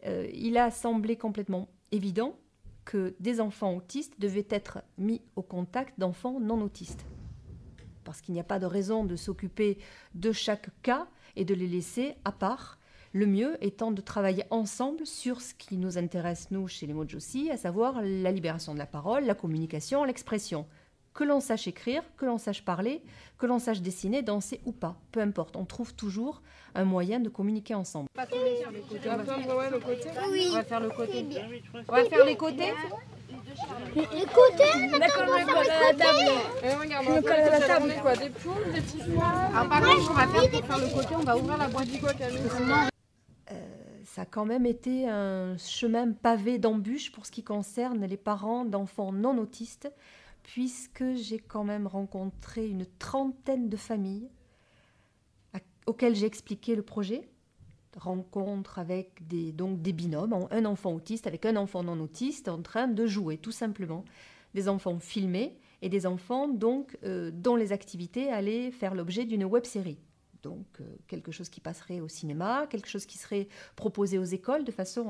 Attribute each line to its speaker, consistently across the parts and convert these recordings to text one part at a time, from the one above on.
Speaker 1: il a semblé complètement évident que des enfants autistes devaient être mis au contact d'enfants non autistes. Parce qu'il n'y a pas de raison de s'occuper de chaque cas et de les laisser à part. Le mieux étant de travailler ensemble sur ce qui nous intéresse, nous, chez les Mojossi, à savoir la libération de la parole, la communication, l'expression. Que l'on sache écrire, que l'on sache parler, que l'on sache dessiner, danser ou pas. Peu importe, on trouve toujours un moyen de communiquer ensemble.
Speaker 2: Pas tomber sur les côtés. On va faire le côté.
Speaker 3: Oui.
Speaker 2: On va faire le côté. On va faire les côtés.
Speaker 3: Les côtés.
Speaker 2: D'accord, on va coller à la table. Et regarde, on va coller à la table. Quoi, des poules, des petits pois. Alors par contre, on va faire pour faire le côté, on va ouvrir la boîte du coq.
Speaker 1: Ça a quand même été un chemin pavé d'embûches pour ce qui concerne les parents d'enfants non autistes, puisque j'ai quand même rencontré une trentaine de familles auxquelles j'ai expliqué le projet. Rencontre avec des binômes, un enfant autiste avec un enfant non autiste en train de jouer, tout simplement. Des enfants filmés et des enfants donc, dont les activités allaient faire l'objet d'une web-série. Donc quelque chose qui passerait au cinéma, quelque chose qui serait proposé aux écoles de façon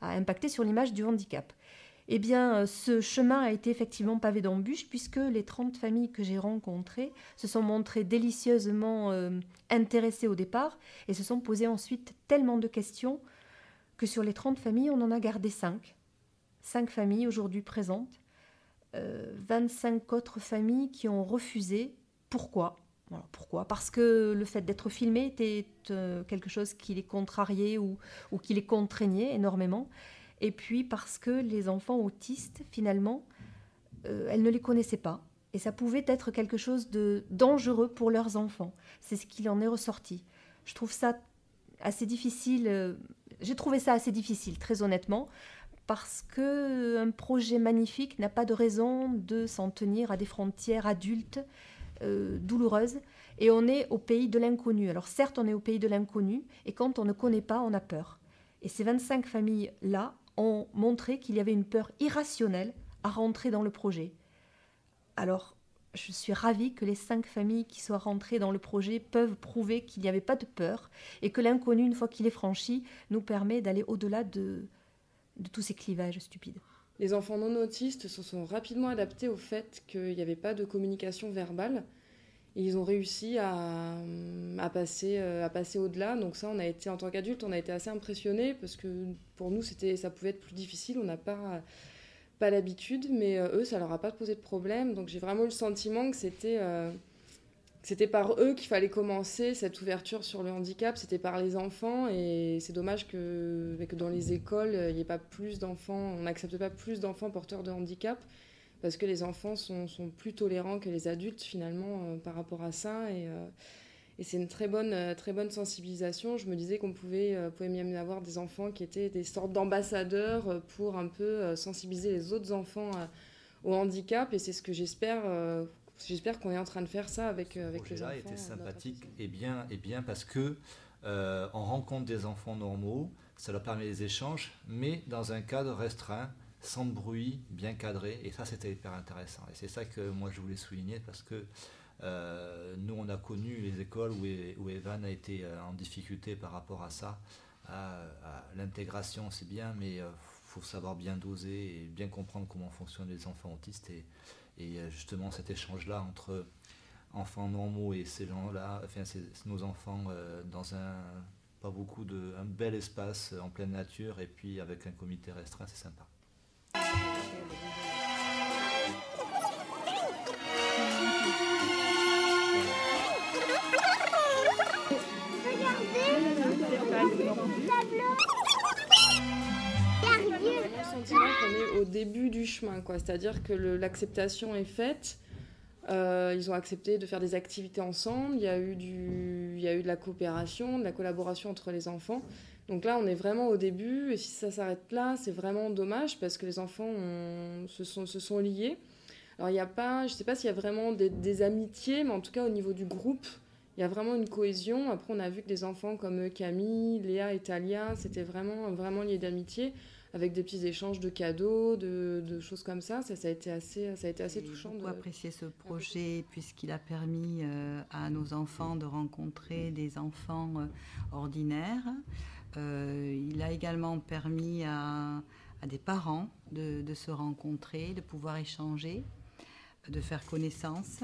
Speaker 1: à impacter sur l'image du handicap. Eh bien, ce chemin a été effectivement pavé d'embûches puisque les 30 familles que j'ai rencontrées se sont montrées délicieusement intéressées au départ et se sont posées ensuite tellement de questions que sur les 30 familles, on en a gardé 5. 5 familles aujourd'hui présentes, 25 autres familles qui ont refusé. Pourquoi ? Alors, pourquoi ? Parce que le fait d'être filmé était quelque chose qui les contrariait ou qui les contraignait énormément. Et puis parce que les enfants autistes, finalement, elles ne les connaissaient pas. Et ça pouvait être quelque chose de dangereux pour leurs enfants. C'est ce qu'il en est ressorti. Je trouve ça assez difficile. J'ai trouvé ça assez difficile, très honnêtement, parce qu'un projet magnifique n'a pas de raison de s'en tenir à des frontières adultes douloureuses. Et on est au pays de l'inconnu. Alors certes, on est au pays de l'inconnu, et quand on ne connaît pas, on a peur. Et ces 25 familles-là ont montré qu'il y avait une peur irrationnelle à rentrer dans le projet. Alors, je suis ravie que les 5 familles qui soient rentrées dans le projet peuvent prouver qu'il n'y avait pas de peur et que l'inconnu, une fois qu'il est franchi, nous permet d'aller au-delà de tous ces clivages stupides.
Speaker 4: Les enfants non autistes se sont rapidement adaptés au fait qu'il n'y avait pas de communication verbale. Et ils ont réussi à passer au-delà. Donc ça, en tant qu'adultes, on a été assez impressionnés parce que pour nous, ça pouvait être plus difficile. On n'a pas l'habitude, mais eux, ça leur a pas posé de problème. Donc j'ai vraiment eu le sentiment que c'était par eux qu'il fallait commencer cette ouverture sur le handicap. C'était par les enfants et c'est dommage que dans les écoles, il n'y ait pas plus d'enfants. On n'accepte pas plus d'enfants porteurs de handicap. Parce que les enfants sont plus tolérants que les adultes, finalement, par rapport à ça. Et c'est une très bonne sensibilisation. Je me disais qu'on pouvait même avoir des enfants qui étaient des sortes d'ambassadeurs pour un peu sensibiliser les autres enfants au handicap. Et c'est ce que j'espère. J'espère qu'on est en train de faire ça avec les enfants. Ce projet-là
Speaker 5: était sympathique et bien parce que on rencontre des enfants normaux, ça leur permet des échanges, mais dans un cadre restreint, sans bruit, bien cadré, et ça c'était hyper intéressant. Et c'est ça que moi je voulais souligner parce que nous on a connu les écoles où Evan a été en difficulté par rapport à ça. À l'intégration c'est bien, mais faut savoir bien doser et bien comprendre comment fonctionnent les enfants autistes et justement cet échange-là entre enfants normaux et ces gens-là, enfin nos enfants dans un bel espace en pleine nature et puis avec un comité restreint, c'est sympa.
Speaker 4: J'ai le sentiment qu'on est au début du chemin, quoi. C'est-à-dire que l'acceptation est faite. Ils ont accepté de faire des activités ensemble. Il y a eu de la coopération, de la collaboration entre les enfants. Donc là, on est vraiment au début. Et si ça s'arrête là, c'est vraiment dommage parce que les enfants se sont liés. Alors, je ne sais pas s'il y a vraiment des amitiés, mais en tout cas, au niveau du groupe, il y a vraiment une cohésion. Après, on a vu que des enfants comme Camille, Léa et Talia, c'était vraiment lié d'amitié, avec des petits échanges de cadeaux, de choses comme ça. Ça a été assez touchant.
Speaker 6: J'ai beaucoup apprécié ce projet puisqu'il a permis à nos enfants de rencontrer des enfants ordinaires, Il a également permis à des parents de se rencontrer, de pouvoir échanger, de faire connaissance.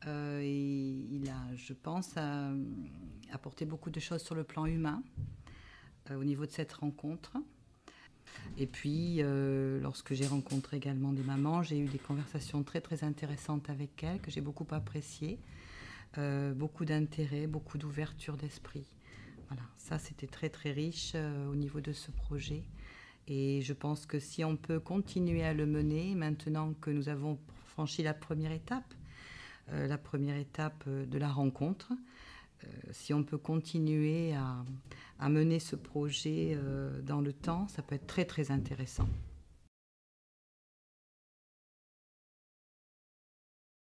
Speaker 6: Et il a, je pense, apporté beaucoup de choses sur le plan humain au niveau de cette rencontre. Et puis, lorsque j'ai rencontré également des mamans, j'ai eu des conversations très très intéressantes avec elles, que j'ai beaucoup appréciées. Beaucoup d'intérêt, beaucoup d'ouverture d'esprit. Voilà, ça c'était très très riche au niveau de ce projet. Et je pense que si on peut continuer à le mener, maintenant que nous avons franchi la première étape de la rencontre, si on peut continuer à mener ce projet dans le temps, ça peut être très très intéressant.